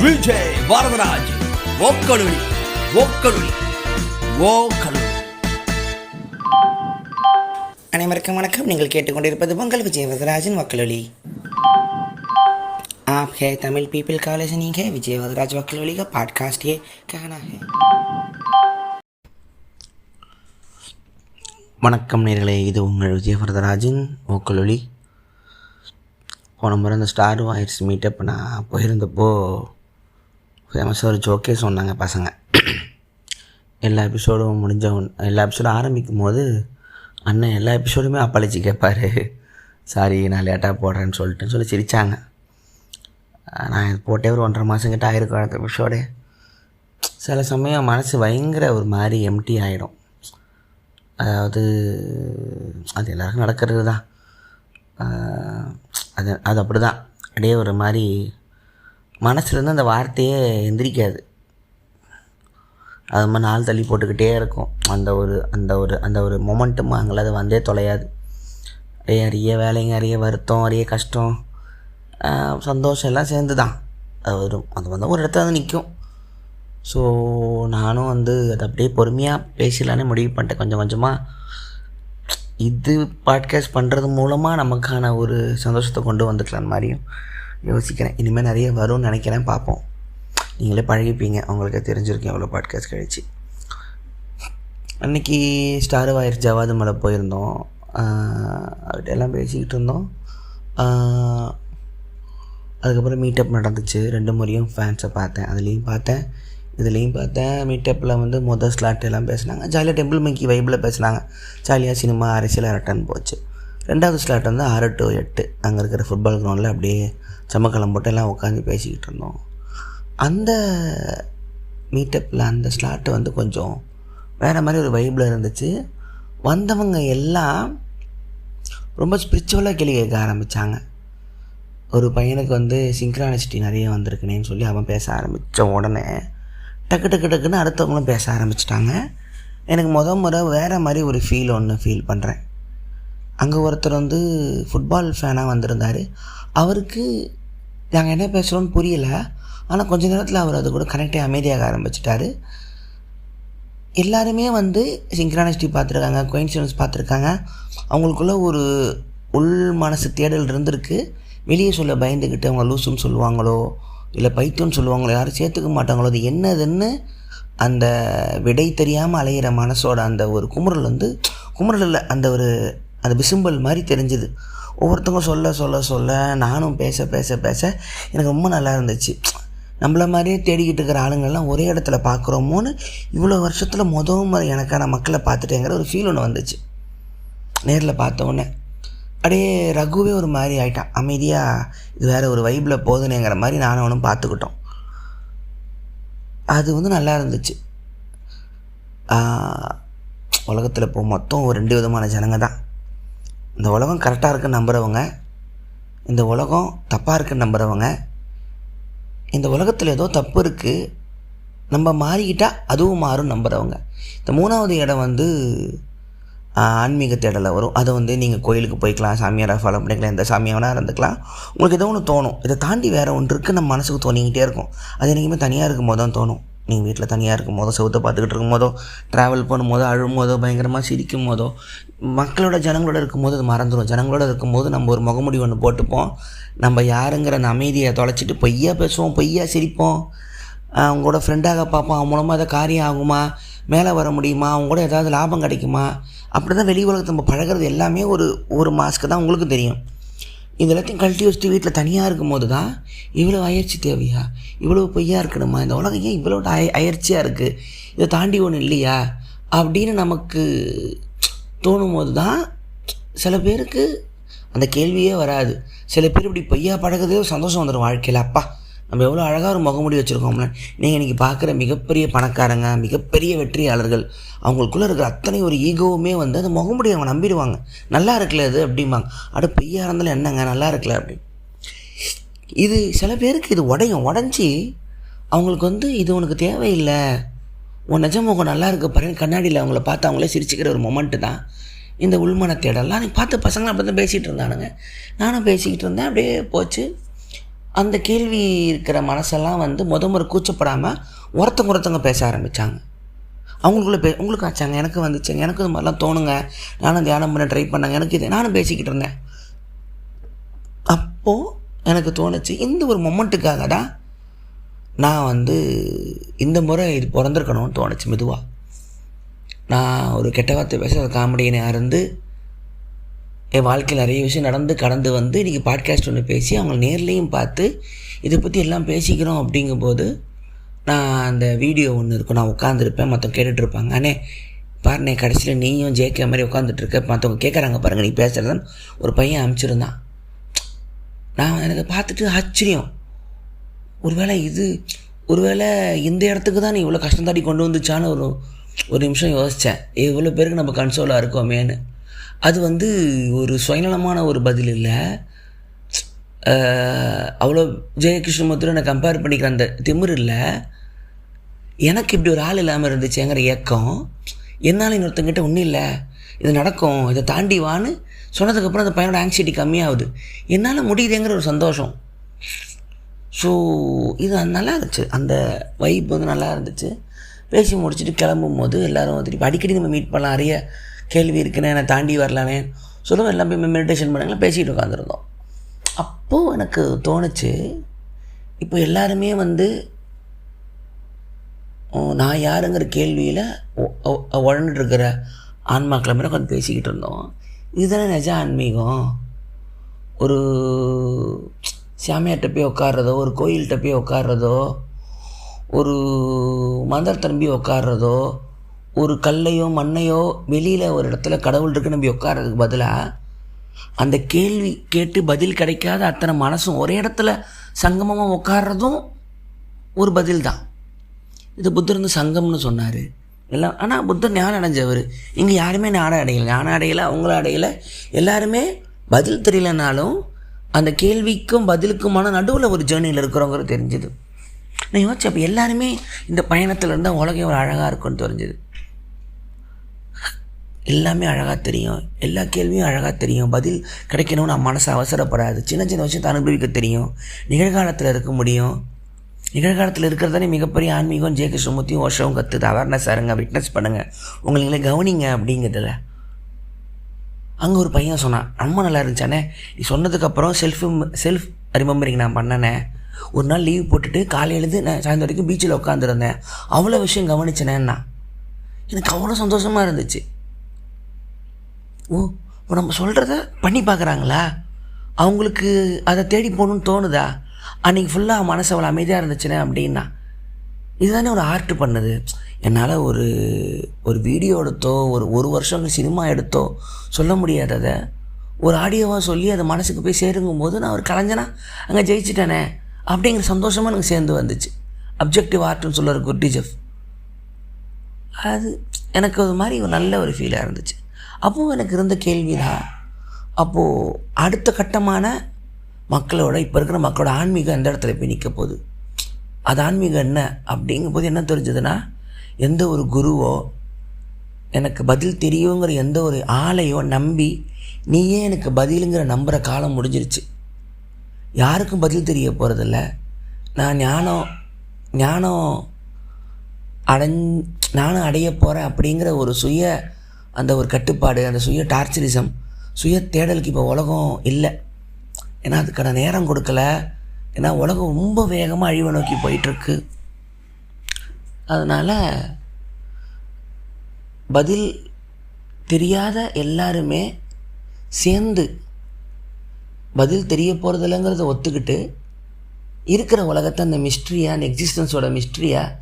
விஜய் வரதராஜ் ஓக்கலுளி ஓக்கலுளி ஓக்கலுளி. அனைவருக்கும் வணக்கம். நீங்கள் கேட்டுக்கொண்டிருப்பது உங்கள் விஜய் வரதராஜின் वक्लुली। आप है तमिल पीपल का लिसनिंग है विजय वरदराज वक्लुली का पॉडकास्ट ये कहना है। வணக்கம் நேர்களே, இது உங்கள் விஜய் வரதராஜின் वक्लुली। போன முறை இந்த ஸ்டார் வாய்ஸ் மீட்டப் நான் போயிருந்தப்போ ஃபேமஸாக ஒரு ஜோக்கே சொன்னாங்க பசங்க. எல்லா எபிசோடும் எல்லா எபிசோடும் ஆரம்பிக்கும் போது அண்ணன் எல்லா எபிசோடுமே அப்பாலஜி கேட்பார், சாரி நான் லேட்டாக போடுறேன்னு சொல்லி சிரித்தாங்க. நான் இது போட்டே ஒரு 1.5 மாதம் கிட்ட ஆகிருக்கும் அடுத்த எபிசோடே. சில சமயம் மனசு பயங்கர ஒரு மாதிரி எம்டி ஆகிடும். அதாவது அது எல்லாருக்கும் நடக்கிறது தான். அது அப்படி தான், அப்படியே ஒரு மாதிரி மனசுலேருந்து அந்த வார்த்தையே எந்திரிக்காது. அது மாதிரி நாள் தள்ளி போட்டுக்கிட்டே இருக்கும். அந்த ஒரு மொமெண்ட்டும் அங்கே அது வந்தே தொலையாது. நிறைய வேலைங்க, நிறைய வருத்தம், நிறைய கஷ்டம், சந்தோஷம் எல்லாம் சேர்ந்து தான் அது வரும். அது வந்து ஒரு இடத்துல வந்து நிற்கும். ஸோ நானும் அது அப்படியே பொறுமையாக பேசலான்னு முடிவு பண்ணிட்டேன். கொஞ்சம் கொஞ்சமாக இது பாட்காஸ்ட் பண்ணுறது மூலமாக நமக்கான ஒரு சந்தோஷத்தை கொண்டு வந்துக்கலான்னு மாதிரியும் யோசிக்கிறேன். இனிமேல் நிறைய வரும்னு நினைக்கிறேன், பார்ப்போம். நீங்களே பழகிப்பீங்க, அவங்களுக்கே தெரிஞ்சிருக்கேன் எவ்வளோ பாட்காஸ்ட் கழிச்சு. அன்றைக்கி ஸ்டார் வாயர் ஜவாது மலை போயிருந்தோம். அவர்கிட்ட எல்லாம் பேசிக்கிட்டு இருந்தோம். அதுக்கப்புறம் மீட்டப் நடந்துச்சு. 2 முறையும் ஃபேன்ஸை பார்த்தேன். அதுலேயும் பார்த்தேன், இதுலேயும் பார்த்தேன். மீட்டப்பில் வந்து மொதல் ஸ்லாட் எல்லாம் பேசினாங்க, ஜாலியாக டெம்பிள் மங்கி வைப்பில் பேசினாங்க, ஜாலியாக சினிமா அரசியல் அரட்டன் போச்சு. 2வது ஸ்லாட் வந்து 6 to 8 அங்கே இருக்கிற ஃபுட்பால் கிரவுண்டில் அப்படியே சமக்கலம் போட்டு எல்லாம் உட்காந்து பேசிக்கிட்டு இருந்தோம். அந்த மீட்டப்பில் அந்த ஸ்லாட்டு வந்து கொஞ்சம் வேறு மாதிரி ஒரு வைப்பில் இருந்துச்சு. வந்தவங்க எல்லாம் ரொம்ப ஸ்பிரிச்சுவலாக கேள்வி கேட்க ஆரம்பித்தாங்க. ஒரு பையனுக்கு வந்து சிங்க்ரானிசிட்டி நிறைய வந்திருக்குனேன்னு சொல்லி அவன் பேச ஆரம்பித்த உடனே டக்குன்னு அடுத்தவங்களும் பேச ஆரம்பிச்சிட்டாங்க. எனக்கு முறை வேறு மாதிரி ஒரு ஃபீல் பண்ணுறேன். அங்கே ஒருத்தர் வந்து ஃபுட்பால் ஃபேனாக வந்திருந்தார். அவருக்கு நாங்கள் என்ன பேசுகிறோன்னு புரியலை. ஆனால் கொஞ்ச நேரத்தில் அவர் அது கூட கனெக்டே அமைதியாக ஆரம்பிச்சிட்டாரு. எல்லாருமே வந்து சிங்க்ரானிசிட்டி பார்த்துருக்காங்க, கோயின்சிடன்ஸ் பார்த்துருக்காங்க. அவங்களுக்குள்ள ஒரு உள் மனசு தேடல் இருந்திருக்கு. வெளியே சொல்ல பயந்துக்கிட்டு அவங்க லூசுன்னு சொல்லுவாங்களோ இல்லை பைத்தியம்னு சொல்லுவாங்களோ, யாரும் சேர்த்துக்க மாட்டாங்களோ, அது என்னதுன்னு அந்த விடை தெரியாமல் அலையிற மனசோட அந்த ஒரு குமுறல் இல்லை, அந்த விசும்பல் மாதிரி தெரிஞ்சுது. ஒவ்வொருத்தவங்க சொல்ல நானும் பேச எனக்கு ரொம்ப நல்லா இருந்துச்சு. நம்மள மாதிரியே தேடிக்கிட்டு இருக்கிற ஆளுங்கள்லாம் ஒரே இடத்துல பார்க்குறோமோன்னு இவ்வளோ வருஷத்தில் முறை எனக்கான மக்களை பார்த்துட்டேங்கிற ஒரு ஃபீல் ஒன்று வந்துச்சு. நேரில் பார்த்தோன்னே அப்படியே ரகுவே ஒரு மாதிரி ஆகிட்டான். அமைதியாக இது வேறு ஒரு வைப்பில் போதுனேங்கிற மாதிரி நானும் அவனும் பார்த்துக்கிட்டோம். அது வந்து நல்லா இருந்துச்சு. உலகத்தில் இப்போ மொத்தம் ஒரு 2 விதமான ஜனங்க தான். இந்த உலகம் கரெக்டாக இருக்குன்னு நம்புகிறவங்க, இந்த உலகம் தப்பாக இருக்குன்னு நம்புகிறவங்க. இந்த உலகத்தில் ஏதோ தப்பு இருக்குது, நம்ம மாறிக்கிட்டால் அதுவும் மாறும் நம்புகிறவங்க. இந்த 3வது இடம் வந்து ஆன்மீக தேடலை வரும். அதை வந்து நீங்கள் கோயிலுக்கு போய்க்கலாம், சாமியாராக ஃபாலோ பண்ணிக்கலாம், எந்த சாமியாராக இருந்துக்கலாம். உங்களுக்கு ஏதோ ஒன்று தோணும், இதை தாண்டி வேறு ஒன்று இருக்குது நம்ம மனசுக்கு தோணிக்கிட்டே இருக்கும். அது என்றைக்குமே தனியாக இருக்கும் போது தான் தோணும். நீங்கள் வீட்டில் தனியாக இருக்கும் போதோ, செவத்தை பார்த்துக்கிட்டு இருக்கும் போதோ, ட்ராவல் பண்ணும்போதோ, அழும் போதோ, பயங்கரமாக சிரிக்கும் போதோ, ஜனங்களோட இருக்கும்போது அது மறந்துடும். ஜனங்களோட இருக்கும்போது நம்ம ஒரு முகமுடி ஒன்று போட்டுப்போம். நம்ம யாருங்கிற அந்த அமைதியை தொலைச்சிட்டு பொய்யா பேசுவோம், பொய்யா சிரிப்போம். அவங்களோட ஃப்ரெண்டாக பார்ப்போம். அவன் மூலமாக அதை காரியம் ஆகுமா, மேலே வர முடியுமா, அவங்க கூட ஏதாவது லாபம் கிடைக்குமா, அப்படி தான் வெளி உலகத்தை நம்ம பழகிறது. எல்லாமே ஒரு மாஸ்க்கு தான் உங்களுக்கு தெரியும். இது எல்லாத்தையும் கழட்டி வச்சுட்டு வீட்டில் தனியாக இருக்கும் போது தான் இவ்வளோ அயற்சி தேவையா, இவ்வளோ பொய்யா இருக்கணுமா, இந்த உலகம் ஏன் இவ்வளோ அயற்சியாக இருக்குது, இதை தாண்டி ஒன்று இல்லையா அப்படின்னு நமக்கு தோணும் போது தான் சில பேருக்கு அந்த கேள்வியே வராது. சில பேர் இப்படி பொய்யா பழகிறதே ஒரு சந்தோஷம் வந்துடும் வாழ்க்கையில். அப்பா நம்ம எவ்வளோ அழகாக ஒரு முகமுடி வச்சுருக்கோம்ல. நீங்கள் இன்றைக்கி பார்க்குற மிகப்பெரிய பணக்காரங்க, மிகப்பெரிய வெற்றியாளர்கள், அவங்களுக்குள்ளே இருக்கிற அத்தனை ஒரு ஈகோவுமே வந்து அந்த முகமுடி அவங்க நம்பிடுவாங்க. நல்லா இருக்கல அது அப்படிம்பாங்க. பொய்யா இருந்தாலும் என்னங்க நல்லா இருக்கல அப்படி. இது சில பேருக்கு இது உடஞ்சி அவங்களுக்கு வந்து இது உனக்கு தேவையில்லை, உன் நிஜ முகம் நல்லா இருக்க பாருங்க, கண்ணாடியில் அவங்கள பார்த்து அவங்களே சிரிச்சுக்கிற ஒரு மொமெண்ட்டு தான் இந்த உள்மன தேடலாம். நீ பார்த்து பசங்களாம் அப்படி தான் பேசிகிட்டு இருந்தானுங்க, நானும் பேசிக்கிட்டு இருந்தேன். அப்படியே போச்சு. அந்த கேள்வி இருக்கிற மனசெல்லாம் வந்து முறை கூச்சப்படாமல் ஒருத்தங்க பேச ஆரம்பித்தாங்க. அவங்களுக்குள்ளே உங்களுக்கு ஆச்சாங்க, எனக்கு வந்துச்சுங்க, எனக்கு இது மாதிரிலாம் தோணுங்க, நானும் தியானம் பண்ண ட்ரை பண்ணாங்க, எனக்கு இது நானும் பேசிக்கிட்டு இருந்தேன். அப்போது எனக்கு தோணுச்சு, இந்த ஒரு மொமெண்ட்டுக்காக தான் நான் வந்து இந்த முறை இது பிறந்திருக்கணும்னு தோணுச்சு. மெதுவாக நான் ஒரு கெட்ட வார்த்தை பேச ஒரு காமெடியனாக இருந்து என் வாழ்க்கையில் நிறைய விஷயம் நடந்து கடந்து வந்து இன்றைக்கி பாட்காஸ்ட் ஒன்று பேசி அவங்கள நேர்லேயும் பார்த்து இதை பற்றி எல்லாம் பேசிக்கிறோம். அப்படிங்கும்போது நான் அந்த வீடியோ ஒன்று இருக்கும், நான் உட்காந்துருப்பேன், மற்றவங்க கேட்டுட்ருப்பாங்க, அண்ணே பாருண்ணே கடைசியில் நீயும் ஜேகே மாதிரி உட்காந்துட்ருக்க, மற்றவங்க கேட்குறாங்க பாருங்கள் நீ பேசுகிறதுன்னு ஒரு பையன் அனுப்பிச்சிருந்தான். நான் எனக்கு பார்த்துட்டு ஆச்சரியம், ஒருவேளை இந்த இடத்துக்கு தான் நீ இவ்வளோ கஷ்டம் தாடி கொண்டு வந்துச்சான்னு ஒரு நிமிஷம் யோசித்தேன். இவ்வளோ பேருக்கு நம்ம கன்சோலாக இருக்கோமேன்னு. அது வந்து ஒரு சுயநலமான ஒரு பதில் இல்லை. அவ்வளோ ஜெயகிருஷ்ணமூர்த்தி என்னை கம்பேர் பண்ணிக்கிற அந்த திமிர் இல்லை. எனக்கு இப்படி ஒரு ஆள் இல்லாமல் இருந்துச்சுங்கிற ஏக்கம். என்னால் இன்னொருத்தங்கிட்ட ஒன்றும் இல்லை, இது நடக்கும், இதை தாண்டி வான்னு சொன்னதுக்கப்புறம் அந்த பையனோட ஆங்ஸைட்டி கம்மியாகுது, என்னால் முடியுதுங்கிற ஒரு சந்தோஷம். ஸோ இது நல்லா இருந்துச்சு, அந்த வைப் வந்து நல்லா இருந்துச்சு. பேசி முடிச்சுட்டு கிளம்பும் போது எல்லோரும் திருப்பி அடிக்கடி நம்ம மீட் பண்ணலாம், நிறைய கேள்வி இருக்குன்னு என்னை தாண்டி வரலானே சொல்லுவோம், எல்லாம் போய் மெடிடேஷன் பண்ணாங்களா பேசிகிட்டு உட்காந்துருந்தோம். அப்போது எனக்கு தோணுச்சு, இப்போ எல்லாருமே வந்து நான் யாருங்கிற கேள்வியில் உழந்துட்டுருக்கிற ஆன்மாக்களை மேலே கொஞ்சம் பேசிக்கிட்டு இருந்தோம். இதுதானே நிஜ ஆன்மீகம். ஒரு சாமியார்கிட்ட போய் உட்கார்றதோ, ஒரு கோயில்கிட்ட போய் உட்கார்றதோ, ஒரு மந்திரத்தை நம்பி உட்கார்றதோ, ஒரு கல்லையோ மண்ணையோ வெளியில் ஒரு இடத்துல கடவுள் இருக்குன்னு நம்பி உட்கார்றதுக்கு பதிலாக அந்த கேள்வி கேட்டு பதில் கிடைக்காத அத்தனை மனசும் ஒரே இடத்துல சங்கமமாக உட்கார்றதும் ஒரு பதில் தான். இது புத்தர் வந்து சங்கம்னு சொன்னார் எல்லாம். ஆனால் புத்தர் ஞானம் அடைஞ்சவர், இங்கே யாருமே ஞானம் அடையலை, அவங்கள அடையலை. எல்லாருமே பதில் தெரியலனாலும் அந்த கேள்விக்கும் பதிலுக்குமான நடுவில் ஒரு ஜேர்னியில் இருக்கிறவங்க தெரிஞ்சுது. நான் யோசிச்சு அப்போ எல்லாருமே இந்த பயணத்தில் இருந்தால் உலகம் ஒரு அழகாக இருக்கும்னு தெரிஞ்சுது. எல்லாமே அழகாக தெரியும், எல்லா கேள்வியும் அழகாக தெரியும், பதில் கிடைக்கணும்னு நம்ம மனசு அவசரப்படாது, சின்ன சின்ன விஷயத்தை அனுபவிக்க தெரியும், நிகழ்காலத்தில் இருக்க முடியும். நிகழ்காலத்தில் இருக்கிறதானே மிகப்பெரிய ஆன்மீகம். ஜெயகிருஷ்ணமூர்த்தியும் ஓஷோவும் கற்றுது, அவேர்னஸ் ஆருங்க, விட்னஸ் பண்ணுங்கள், உங்களை கவனிங்க அப்படிங்கிறதுல. அங்கே ஒரு பையன் சொன்னான், ரொம்ப நல்லா இருந்துச்சானே, நீ சொன்னதுக்கப்புறம் செல்ஃப் ரிமெம்பரிங் நான் பண்ணனே. ஒரு நாள் லீவ் போட்டுட்டு காலையிலேருந்து நான் சாயந்தரம் வரைக்கும் பீச்சில் உட்காந்துருந்தேன், அவ்வளோ விஷயம் கவனிச்சேனேன்னா எனக்கு அவ்வளோ சந்தோஷமாக இருந்துச்சு. இப்போ நம்ம சொல்கிறத பண்ணி பார்க்குறாங்களா, அவங்களுக்கு அதை தேடி போகணுன்னு தோணுதா, அன்றைக்கி ஃபுல்லாக மனசு அவ்வளோ அமைதியாக இருந்துச்சுனே அப்படின்னா இதுதானே ஒரு ஆர்ட் பண்ணுது. என்னால் ஒரு வீடியோ எடுத்தோ ஒரு வருஷம் சினிமா எடுத்தோ சொல்ல முடியாததை ஒரு ஆடியோவாக சொல்லி அதை மனசுக்கு போய் சேருங்கும் போது நான் ஒரு கலைஞனா அங்கே ஜெயிச்சிட்டேனே அப்படிங்கிற சந்தோஷமாக எனக்கு சேர்ந்து வந்துச்சு. அப்ஜெக்டிவ் ஆர்ட்னு சொல்கிற குர்டிஜெஃப், அது எனக்கு ஒரு மாதிரி ஒரு நல்ல ஒரு ஃபீலாக இருந்துச்சு. அப்போது எனக்கு இருந்த கேள்வி தான், அப்போது அடுத்த கட்டமான மக்களோட இப்போ இருக்கிற மக்களோட ஆன்மீகம் எந்த இடத்துல போய் நிற்க போகுது, அது ஆன்மீகம் என்ன அப்படிங்கும் போது என்ன தெரிஞ்சதுன்னா, எந்த ஒரு குருவோ எனக்கு பதில் தெரியுங்கிற எந்த ஒரு ஆளையோ நம்பி நீயே எனக்கு பதிலுங்கிற நம்புகிற காலம் முடிஞ்சிருச்சு. யாருக்கும் பதில் தெரிய போகிறதில்ல. நான் நானும் அடைய போகிறேன் அப்படிங்கிற ஒரு அந்த ஒரு கட்டுப்பாடு, அந்த டார்ச்சரிசம், தேடலுக்கு இப்போ உலகம் இல்லை. ஏன்னா அதுக்கான நேரம் கொடுக்கல. ஏன்னா உலகம் ரொம்ப வேகமாக அழிவை நோக்கி போயிட்டுருக்கு. அதனால் பதில் தெரியாத எல்லாருமே சேர்ந்து பதில் தெரிய போகிறதில்லைங்கிறத ஒத்துக்கிட்டு இருக்கிற உலகத்தை அந்த மிஸ்ட்ரியாக, அந்த எக்ஸிஸ்டன்ஸோட மிஸ்ட்ரியாக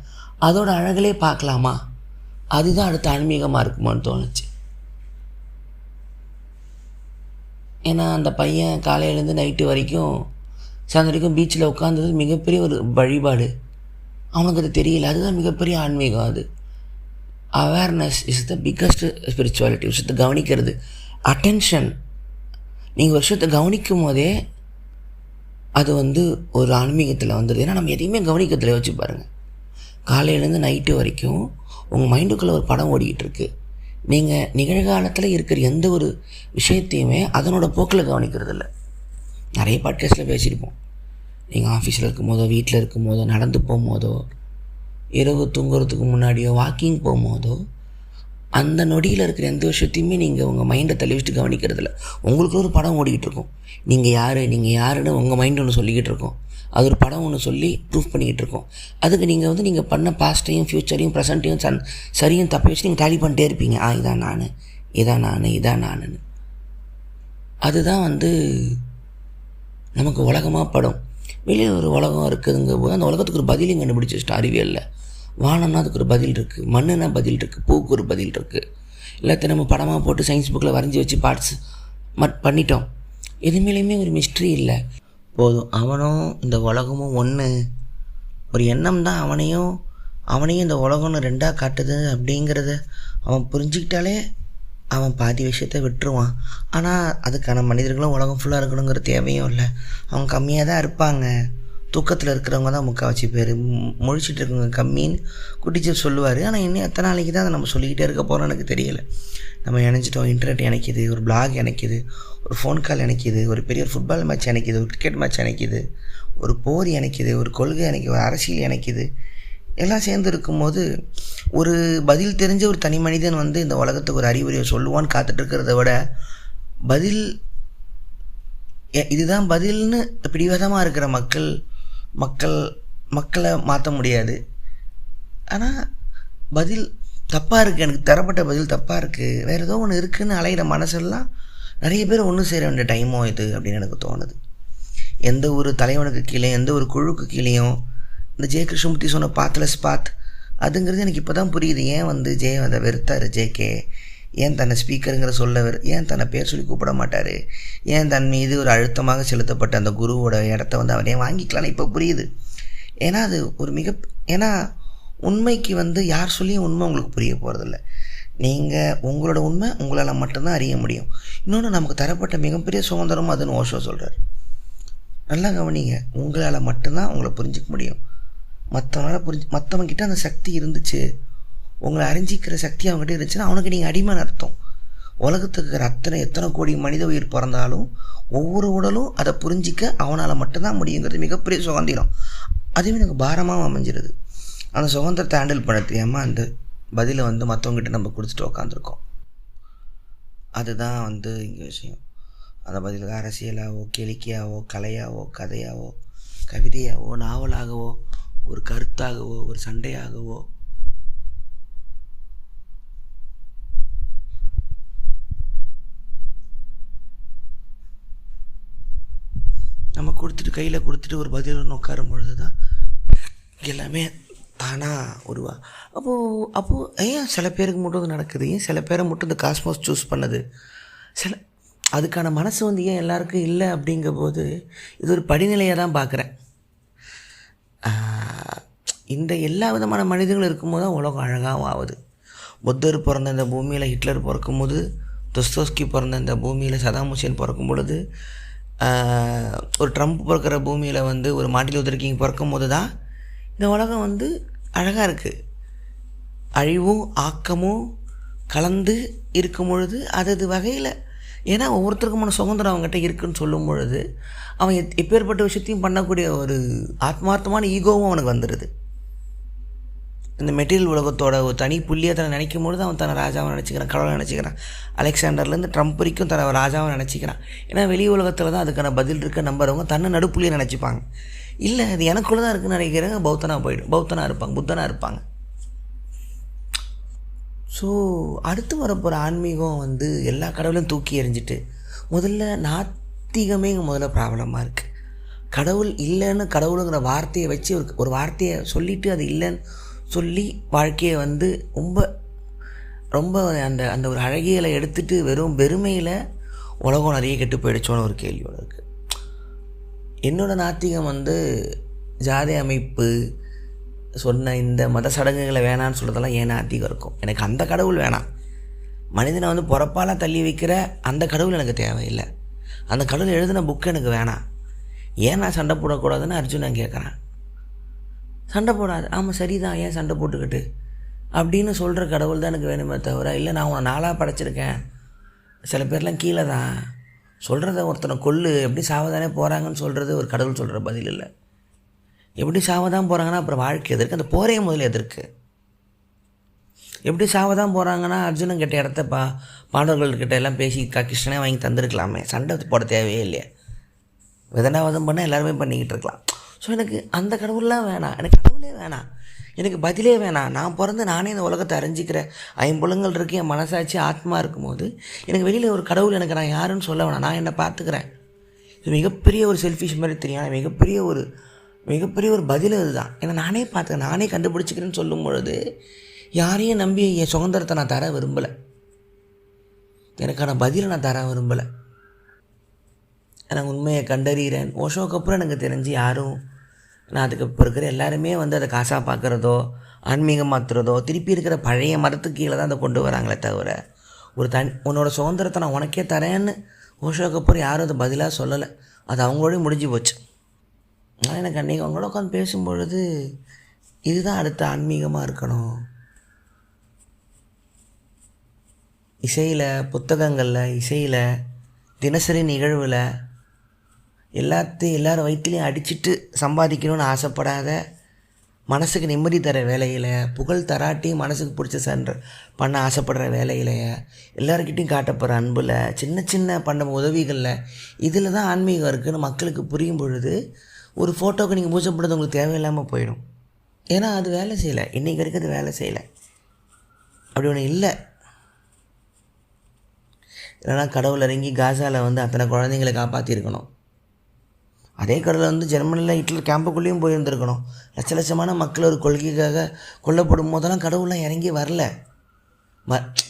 அதோட அழகிலே பார்க்கலாமா, அதுதான் அடுத்த ஆன்மீகமாக இருக்குமான்னு தோணுச்சு. ஏன்னா அந்த பையன் காலையிலேருந்து நைட்டு வரைக்கும் சாயந்தரம் வரைக்கும் பீச்சில் உட்காந்தது மிகப்பெரிய ஒரு வழிபாடு. அவனுக்கு அது தெரியல, அதுதான் மிகப்பெரிய ஆன்மீகம். அது awareness is the biggest spirituality. விஷயத்தை கவனிக்கிறது, அட்டென்ஷன். நீங்கள் விஷயத்தை கவனிக்கும் போதே அது ஒரு ஆன்மீகத்தில் வந்துடுது. ஏன்னா நம்ம எதையுமே கவனிக்கிறதுல வச்சு பாருங்கள், காலையிலேருந்து நைட்டு வரைக்கும் உங்கள் மைண்டுக்குள்ளே ஒரு படம் ஓடிக்கிட்டு இருக்கு. நீங்கள் நிகழ்காலத்தில் இருக்கிற எந்த ஒரு விஷயத்தையுமே அதனோட போக்கில் கவனிக்கிறது இல்லை. நிறைய பாட்காஸ்ட்டில் பேசியிருப்போம், நீங்கள் ஆஃபீஸில் இருக்கும் போதோ, வீட்டில் இருக்கும் போதோ, நடந்து போகும்போதோ, இரவு தூங்குறதுக்கு முன்னாடியோ, வாக்கிங் போகும்போதோ, அந்த நொடியில் இருக்கிற எந்த விஷயத்தையுமே நீங்கள் உங்கள் மைண்டை தள்ளி வச்சுட்டு கவனிக்கிறதில்ல. உங்களுக்கு ஒரு படம் ஓடிக்கிட்டு இருக்கும். நீங்கள் யாருன்னு உங்கள் மைண்டு ஒன்று சொல்லிக்கிட்டு இருக்கோம். அது ஒரு படம் ஒன்று சொல்லி ப்ரூஃப் பண்ணிக்கிட்டு இருக்கோம். அதுக்கு நீங்கள் பண்ண பாஸ்ட்டையும் ஃப்யூச்சரையும் ப்ரெசண்ட்டையும் சரியும் தப்பி வச்சு நீங்கள் டேலி பண்ணிட்டே இருப்பீங்க. இதான் நான். அதுதான் நமக்கு உலகமாக படம். வெளியே ஒரு உலகம் இருக்குதுங்க போது அந்த உலகத்துக்கு ஒரு பதிலையும் கண்டுபிடிச்சி வச்சுட்டு அறிவியலில். வானம்னா அதுக்கு ஒரு பதில் இருக்குது, மண்ணுனா பதில் இருக்குது, பூக்கு ஒரு பதில் இருக்குது. எல்லாத்தையும் நம்ம படமாக போட்டு சயின்ஸ் புக்கில் வரைஞ்சி வச்சு பார்ட்ஸ் பண்ணிட்டோம். எதுமேலேயுமே ஒரு மிஸ்ட்ரி இல்லை. போதும், அவனும் இந்த உலகமும் ஒன்று. ஒரு எண்ணம் தான் அவனையும் இந்த உலகம்னு ரெண்டாக காட்டுது அப்படிங்கிறத அவன் புரிஞ்சுக்கிட்டாலே அவன் பாதி விஷயத்தை விட்டுருவான். ஆனால் அதுக்கான மனிதர்களும் உலகம் ஃபுல்லாக இருக்கணுங்கிற தேவையும் இல்லை. அவங்க கம்மியாக தான் இருப்பாங்க. தூக்கத்தில் இருக்கிறவங்க தான் முக்கால்வாசி பேர், முழிச்சிட்டு இருக்கவங்க கம்மின்னு குட்டிச்சர் சொல்லுவார். ஆனால் இன்னும் எத்தனை நாளைக்கு தான் அதை நம்ம சொல்லிக்கிட்டே இருக்க போகிறோம் எனக்கு தெரியலை. நம்ம இணைஞ்சிட்டோம். இன்டர்நெட் இணைக்கிது, ஒரு பிளாக் இணைக்கிது, ஒரு ஃபோன் கால் இணைக்கிது, ஒரு பெரிய ஒரு ஃபுட்பால் மேட்ச் இணைக்கிது, ஒரு கிரிக்கெட் மேட்ச் இணைக்கிது, ஒரு போர் இணைக்கிது, ஒரு கொள்கை இணைக்கிது, ஒரு அரசியல் இணைக்கிது. எல்லாம் சேர்ந்து இருக்கும்போது ஒரு பதில் தெரிஞ்ச ஒரு தனி மனிதன் இந்த உலகத்துக்கு ஒரு அறிவுரையை சொல்லுவான்னு காத்துட்ருக்கிறத விட இதுதான் பதில்னு பிடிவாதமாக இருக்கிற மக்களை மாற்ற முடியாது. ஆனால் பதில் தப்பாக இருக்குது, எனக்கு தரப்பட்ட பதில் தப்பாக இருக்குது, வேறு ஏதோ ஒன்று இருக்குதுன்னு அலைகிற மனசெல்லாம் நிறைய பேர் ஒன்று சேர வேண்டிய டைமோ இது அப்படின்னு எனக்கு தோணுது. எந்த ஒரு தலைவனுக்கு கீழே, எந்த ஒரு குழுக்கு கீழேயும் இந்த ஜே கிருஷ்ணமூர்த்தி சொன்ன பாத்லெஸ் பாத் அதுங்கிறது எனக்கு இப்போ தான் புரியுது. ஏன் ஜே அதை வெறுத்தார். ஜேகே ஏன் தன்னை ஸ்பீக்கருங்கிற ஏன் தன்னை பேர் சொல்லி கூப்பிட மாட்டார், ஏன் தன் மீது ஒரு அழுத்தமாக செலுத்தப்பட்ட அந்த குருவோட இடத்த அவர் ஏன் வாங்கிக்கலான்னு இப்போ புரியுது. ஏன்னா அது ஒரு ஏன்னா உண்மைக்கு யார் சொல்லியும் உண்மை உங்களுக்கு புரிய போகிறதில்ல. நீங்கள் உங்களோட உண்மை உங்களால் மட்டும்தான் அறிய முடியும். இன்னொன்று, நமக்கு தரப்பட்ட மிகப்பெரிய சுதந்திரம் அதுன்னு ஓஷோ சொல்கிறார். நல்லா கவனிங்க, உங்களால் மட்டும்தான் உங்களை புரிஞ்சிக்க முடியும். மற்றவங்கிட்ட அந்த சக்தி இருந்துச்சு, உங்களை அறிஞ்சிக்கிற சக்தி அவங்ககிட்ட இருந்துச்சுன்னா அவனுக்கு நீங்கள் அடிமைன்னு அர்த்தம். உலகத்துக்கு இருக்கிற எத்தனை கோடி மனித உயிர் பிறந்தாலும் ஒவ்வொரு உடலும் அதை புரிஞ்சிக்க அவனால் மட்டும்தான் முடியுங்கிறது மிகப்பெரிய சுதந்திரம். அதுவே எனக்கு பாரமாக அமைஞ்சிருது. அந்த சுதந்திரத்தை ஹேண்டில் பண்ண தெரியாமல் அந்த பதிலை மற்றவங்ககிட்ட நம்ம கொடுத்துட்டு உக்காந்துருக்கோம். அதுதான் இங்கே விஷயம். அந்த பதிலுக்கு அரசியலாவோ, கேளிக்கையாவோ, கலையாவோ, கதையாவோ, கவிதையாவோ, நாவலாகவோ, ஒரு கருத்தாகவோ, ஒரு சண்டையாகவோ, நம்ம கையில் கொடுத்துட்டு ஒரு பதில் உட்காரும் பொழுது தான் எல்லாமே தானாக உருவா. அப்போது ஏன் சில பேருக்கு மட்டும் அது நடக்குது, ஏன் சில பேரை மட்டும் இந்த காஸ்மோஸ் சூஸ் பண்ணுது, அதுக்கான மனசு ஏன் எல்லாருக்கும் இல்லை அப்படிங்கும்போது இது ஒரு படிநிலையாக தான் பார்க்குறேன். இந்த எல்லா விதமான மனிதர்களும் இருக்கும்போது தான் உலகம் அழகாகவும் ஆகுது. புத்தர் பிறந்த இந்த பூமியில் ஹிட்லர் பிறக்கும்போது, தொஸ்தோஸ்கி பிறந்த இந்த பூமியில் சதாம் ஹுசேன் பிறக்கும் பொழுது, ஒரு ட்ரம்ப் பிறக்கிற பூமியில் ஒரு மார்ட்டின் லூதர் கிங் பிறக்கும் போது தான் இந்த உலகம் அழகாக இருக்குது. அழிவும் ஆக்கமும் கலந்து இருக்கும் பொழுது அது வகையில், ஏன்னா ஒவ்வொருத்தருக்குமான சுதந்திரம் அவங்ககிட்ட இருக்குதுன்னு சொல்லும் பொழுது அவன் எப்பேற்பட்ட விஷயத்தையும் பண்ணக்கூடிய ஒரு ஆத்மார்த்தமான ஈகோவும் அவனுக்கு வந்துடுது. இந்த மெட்டீரியல் உலகத்தோட ஒரு தனி புள்ளியை தன்னை நினைக்கும் பொழுது அவன் தன்னை ராஜாவை நினச்சிக்கிறான், கடவுளை நினச்சிக்கிறான். அலெக்சாண்டர்லேருந்து ட்ரம்ப் வரைக்கும் தன்னை ராஜாவை நினச்சிக்கிறான். ஏன்னா வெளி உலகத்தில் தான் அதுக்கான பதில் இருக்க நம்புறவங்க தன்னை நடுப்புள்ளியை நினச்சிப்பாங்க. இல்லை, அது எனக்குள்ளே தான் இருக்குன்னு நினைக்கிறவங்க பௌத்தனாக இருப்பாங்க, புத்தனாக இருப்பாங்க. ஸோ அடுத்து வரப்போகிற ஆன்மீகம் எல்லா கடவுளையும் தூக்கி எறிஞ்சிட்டு முதல்ல நாத்திகமே முதல்ல ப்ராப்ளமாக இருக்குது. கடவுள் இல்லைன்னு கடவுளுங்கிற வார்த்தையை வச்சு ஒரு வார்த்தையை சொல்லிவிட்டு அது இல்லைன்னு சொல்லி வாழ்க்கையை ரொம்ப ரொம்ப அந்த அந்த ஒரு அழகியலை எடுத்துகிட்டு வெறும் வெறுமையில் உலகம் நிறைய கெட்டு போயிடுச்சோன்னு ஒரு கேள்வியோடு இருக்குது. என்னோடய நாத்திகம் ஜாதி அமைப்பு சொன்ன இந்த மத சடங்குகளை வேணான்னு சொல்கிறதெல்லாம் ஏன் நாத்திகம் இருக்கும். எனக்கு அந்த கடவுள் வேணாம். மனிதனை பிறப்பால் தள்ளி வைக்கிற அந்த கடவுள் எனக்கு தேவையில்லை. அந்த கடவுள் எழுதின புக்கு எனக்கு வேணாம். ஏன் நான் சண்டை போடக்கூடாதுன்னு அர்ஜுனன் கேட்குறான். சண்டை போடாது, ஆமாம் சரிதான், ஏன் சண்டை போட்டுக்கிட்டு அப்படின்னு சொல்கிற கடவுள் தான் எனக்கு வேணுமே தவிர, இல்லை நான் உன்னை நாளாக படைச்சிருக்கேன், சில பேர்லாம் கீழே தான், சொல்கிறத ஒருத்தனை கொல்லு, எப்படி சாவதானே போகிறாங்கன்னு சொல்கிறது ஒரு கடவுள் சொல்கிற பதில் இல்லை. எப்படி சாவதான் போகிறாங்கன்னா அப்புறம் வாழ்க்கை எதற்கு? அந்த போரே முதல்ல எதற்கு? எப்படி சாவதான் போகிறாங்கன்னா அர்ஜுனன் கிட்ட இடத்த பாண்டவர்கள்கிட்ட எல்லாம் பேசி கிருஷ்ணனே வாங்கி தந்துருக்கலாமே, சண்டை போட தேவையே இல்லையா? விதனாவதம் பண்ணால் எல்லாருமே பண்ணிக்கிட்டு இருக்கலாம். ஸோ எனக்கு அந்த கடவுள்லாம் வேணாம், எனக்கு கடவுளே வேணாம், எனக்கு பதிலே வேணாம். நான் பிறந்து நானே இந்த உலகத்தை அறிஞ்சிக்கிற ஐம்புலங்கள் இருக்குது, என் மனசாட்சி ஆத்மா இருக்கும்போது எனக்கு வெளியில் ஒரு கடவுள் எனக்கு நான் யாருன்னு சொல்ல வேணாம், நான் என்னை பார்த்துக்கிறேன். இது மிகப்பெரிய ஒரு செல்ஃபிஷ் மாதிரி தெரியும், மிகப்பெரிய ஒரு பதில் அதுதான். ஏன்னா நானே பார்த்துக்கிறேன், நானே கண்டுபிடிச்சிக்கிறேன்னு சொல்லும் பொழுது யாரையும் நம்பி என் சுதந்திரத்தை நான் தர விரும்பலை, எனக்கான பதிலை நான் தர விரும்பலை. எனக்கு உண்மையை கண்டறிகிறேன். ஓஷோக்கு அப்புறம் எனக்கு தெரிஞ்சு யாரும், நான் அதுக்கு இப்போ இருக்கிற எல்லாருமே அதை காசாக பார்க்குறதோ ஆன்மீகம் மாற்றுறதோ திருப்பி இருக்கிற பழைய மரத்துக்கு கீழே தான் அதை கொண்டு வராங்களே தவிர உன்னோட சுதந்திரத்தை நான் உனக்கே தரேன்னு ஓஷோக்கு அப்புறம் யாரும் அதை பதிலாக சொல்லலை. அது அவங்களோடய முடிஞ்சு போச்சு. ஆனால் எனக்கு அன்றைக்கி அவங்களோட உட்காந்து பேசும்பொழுது இதுதான் அடுத்த ஆன்மீகமாக இருக்கணும். இசையில், புத்தகங்களில், இசையில், தினசரி நிகழ்வில் எல்லாரும் வயிற்றுலையும் அடிச்சுட்டு சம்பாதிக்கணும்னு ஆசைப்படாத, மனசுக்கு நிம்மதி தர வேலையில், புகழ் தராட்டி மனசுக்கு பிடிச்ச பண்ண ஆசைப்படுற வேலையில், எல்லாருக்கிட்டையும் காட்டப்படுற அன்பில், சின்ன சின்ன பண்ண உதவிகளில், இதில் தான் ஆன்மீகம் இருக்குதுன்னு மக்களுக்கு புரியும் பொழுது ஒரு ஃபோட்டோவுக்கு நீங்கள் பூஜை பண்ணுறது உங்களுக்கு தேவையில்லாமல் போயிடும். ஏன்னா அது வேலை செய்யலை, இன்றைக்கி வரைக்கும் அது வேலை செய்யலை. அப்படி ஒன்று இல்லை. இல்லைனா கடவுள் இறங்கி காசாவில் அத்தனை குழந்தைங்களை காப்பாற்றிருக்கணும். அதே கடவுள் ஜெர்மனியில் ஹிட்லர் கேம்புக்குள்ளேயும் போயிருந்துருக்கணும். லட்சமான மக்கள் ஒரு கொள்கைக்காக கொல்லப்படும் போதெல்லாம் கடவுள்லாம் இறங்கி வரல.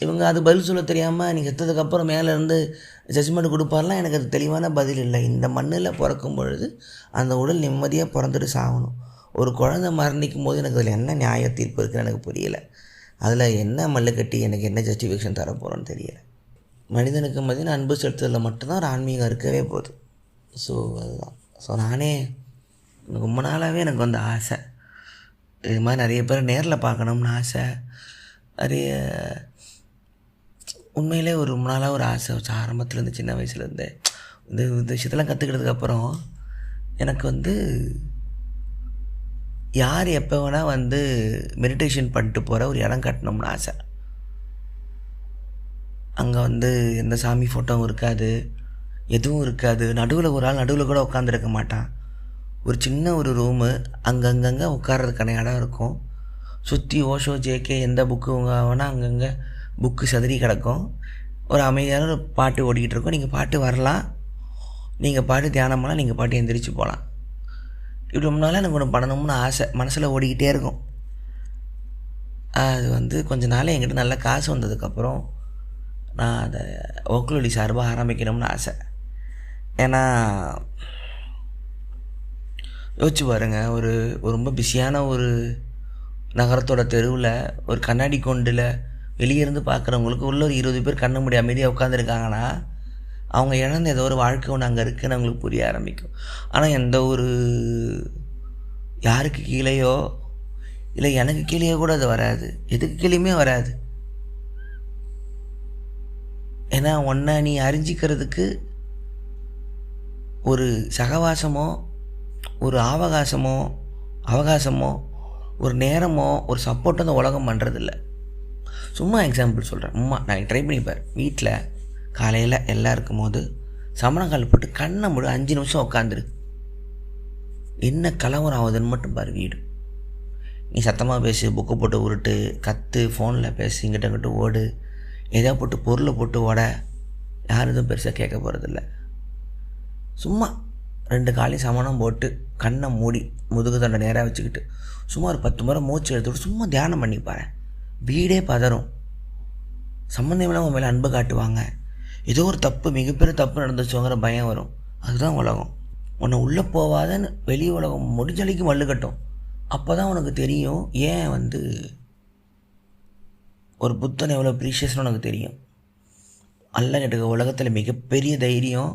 இவங்க அது பதில் சொல்ல தெரியாமல் நீங்கள் செத்ததுக்கப்புறம் மேலேருந்து ஜட்ஜ்மெண்ட் கொடுப்பார்லாம். எனக்கு அது தெளிவான பதில் இல்லை. இந்த மண்ணில் பிறக்கும் பொழுது அந்த உடல் நிம்மதியாக பிறந்துட்டு சாகணும். ஒரு குழந்தை மரணிக்கும் போது எனக்கு அதில் என்ன நியாய தீர்ப்பு இருக்குன்னு எனக்கு புரியலை. அதில் என்ன மல்லு கட்டி எனக்கு என்ன ஜஸ்டிஃபிகேஷன் தர போகிறோன்னு தெரியலை. மனிதனுக்கு மதியம் அன்பு செலுத்துறதுல மட்டும்தான் ஒரு ஆன்மீகம் இருக்கவே போகுது. ஸோ அதுதான். ஸோ நானே ரொம்ப நாளாகவே எனக்கு ஆசை, இது மாதிரி நிறைய பேர் நேரில் பார்க்கணும்னு ஆசை. நிறைய உண்மையிலே ரொம்ப நாளாக ஒரு ஆசை வச்சு ஆரம்பத்துலேருந்து, சின்ன வயசுலேருந்து இந்த விஷயத்தெல்லாம் கற்றுக்கிட்டதுக்கப்புறம் எனக்கு யார் எப்போ வேணால் மெடிடேஷன் பண்ணிட்டு போகிற ஒரு இடம் கட்டணும்னு ஆசை. அங்கே எந்த சாமி ஃபோட்டோவும் இருக்காது, எதுவும் இருக்காது. நடுவில் ஒரு ஆள் நடுவில் கூட உட்காந்துருக்க மாட்டான். ஒரு சின்ன ஒரு ரூமு, அங்கங்கே உட்கார்றதுக்கான இடம் இருக்கும். சுற்றி ஓஷோ, ஜேகே எந்த புக்கு வேணால் அங்கங்கே புக்கு சதுரி கிடக்கும். ஒரு அமைதியான ஒரு பாட்டு ஓடிக்கிட்டு இருக்கும். நீங்கள் பாட்டு வரலாம், நீங்கள் பாட்டு தியானம் பண்ணலாம், நீங்கள் பாட்டு எந்திரிச்சு போகலாம். இப்படி முன்னால் எனக்கு ஒன்று பண்ணணும்னு ஆசை மனசில் ஓடிக்கிட்டே இருக்கும். அது கொஞ்ச நாள் என்கிட்ட நல்ல காசு வந்ததுக்கப்புறம் நான் அதை ஓக்லொலி சார்பாக ஆரம்பிக்கணும்னு ஆசை. ஏன்னா யோசிச்சு பாருங்கள், ஒரு ரொம்ப பிஸியான ஒரு நகரத்தோட தெருவில் ஒரு கண்ணாடி கொண்டில் வெளியே இருந்து பார்க்குறவங்களுக்கு உள்ள ஒரு 20 பேர் கண்ண மூடி அமைதியாக உட்காந்துருக்காங்கன்னா அவங்க இழந்த ஏதோ ஒரு வாழ்க்கை ஒன்று அங்கே இருக்குதுன்னு அவங்களுக்கு புரிய ஆரம்பிக்கும். ஆனால் எந்த ஒரு யாருக்கு கீழேயோ இல்லை எனக்கு கீழேயோ கூட அது வராது, எதுக்கு கீழேயுமே வராது. ஏன்னா ஒன்றை நீ அறிஞ்சிக்கிறதுக்கு ஒரு சகவாசமோ, ஒரு அவகாசமோ, ஒரு நேரமோ, ஒரு சப்போர்ட்டோ அந்த உலகம் பண்ணுறதில்ல. சும்மா எக்ஸாம்பிள் சொல்கிறேன். நான் ட்ரை பண்ணிப்பார். வீட்டில் காலையில் எல்லாம் இருக்கும்போது சமணங்கால் போட்டு கண்ணை மூடி 5 நிமிஷம் உட்காந்துரு. என்ன கலவரம் ஆகுதுன்னு மட்டும் பாரு வீடு. நீ சத்தமாக பேசு, புக்கை போட்டு உருட்டு, கற்று, ஃபோனில் பேசு, இங்கிட்ட ஓடு, எதாவது போட்டு பொருளை போட்டு ஓட, யாரும் எதுவும் பெருசாக கேட்க போகிறதில்ல. சும்மா 2 காலையும் சமணம் போட்டு கண்ணை மூடி முதுகு தண்டை நேராக வச்சுக்கிட்டு சும்மா ஒரு 10 முறை மூச்சு எடுத்துக்கிட்டு சும்மா தியானம் பண்ணிப்பாரு. வீடே பதறும். சம்மந்தமில்லாமல் உன் மேலே அன்பு காட்டுவாங்க. ஏதோ ஒரு தப்பு, மிகப்பெரிய தப்பு நடந்துச்சோங்கிற பயம் வரும். அதுதான் உலகம். உன்னை உள்ளே போவாதன்னு வெளி உலகம் முடிஞ்சளிக்கு மல்லு கட்டும். அப்போ தான் உனக்கு தெரியும் ஏன் ஒரு புத்தன் எவ்வளோ ப்ரீஷியஸ்னு உனக்கு தெரியும். அல்ல கேட்டுக்க, உலகத்தில் மிகப்பெரிய தைரியம்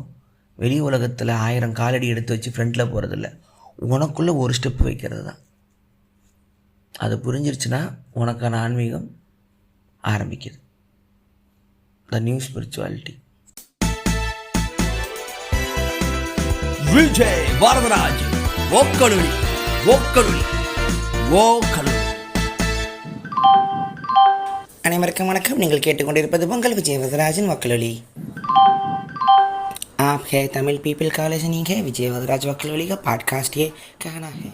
வெளி உலகத்தில் 1000 காலடி எடுத்து வச்சு ஃப்ரண்ட்டில் போகிறதில்ல, உனக்குள்ளே ஒரு ஸ்டெப் வைக்கிறது தான். அது புரிஞ்சிருச்சுன்னா உனக்கான ஆன்மீகம் ஆரம்பிக்குது. The new spirituality. Vijay Varadaraj ஓக்கலுளி ஓக்கலுளி ஓக்கலுளி. அனைவருக்கும் வணக்கம். நீங்கள் கேட்டுக்கொண்டிருப்பது உங்கள் விஜய் வரதராஜன் वक्लोली. आप है तमिल पीपल का लिसनिंग है विजय वरदराज वक्लोली का पॉडकास्ट ये कहना है.